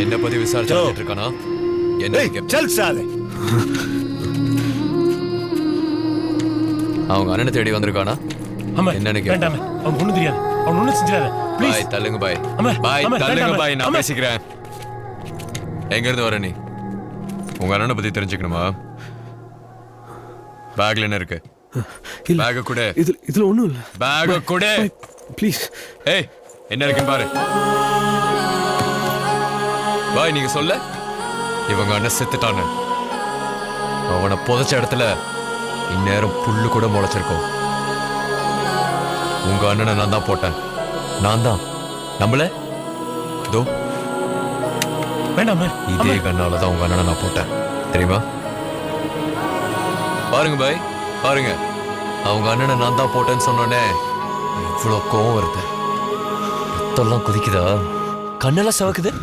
என்ன பத்தி விசாரிச்சுட்டு இருக்கானா? என்ன चल साले அவங்க அண்ணனை தேடி வந்திருக்கானா? என்னன்னு வேண்டாம், அவன் ஒண்ணு தெரியாது, அவன் ஒண்ணு செஞ்சிடாத ப்ளீஸ். பாய் தள்ளுங்க பாய். அம்மா, பாய் அம்மா, தள்ளுங்க வேண்டாம், பாய், நான் அம்மா. பேசிக்கிறேன். எங்க இருந்து வர நீ? உங்க அண்ணனை பத்தி தெரிஞ்சுக்கணுமா? பேக்ல என்ன இருக்கு? பேக் கூட. இதுல ஒண்ணும் இல்ல. பேக் கூட. ப்ளீஸ். ஏய், என்ன இருக்குன்னு பாரு. பாய் நீங்க சொல்ல இவங்க அண்ணன் செத்துட்டான்னு. அவனை புதைச்ச இடத்துல இந்நேரம் புல்லு கூட முளைச்சிருக்கும். உங்க அண்ணனை நான் தான் போட்டேன். நான் தான் நம்மள இதோ வேண்டாம், இதே கண்ணால தான் உங்க அண்ணனை நான் போட்டேன் தெரியுமா? பாருங்க பாய் பாருங்க, அவங்க அண்ணனை நான் தான் போட்டேன்னு சொன்னோன்னே இவ்வளோ கோவம் வருது. ரத்தம்லாம் குதிக்குதா? கண்ணெல்லாம் சவக்குது.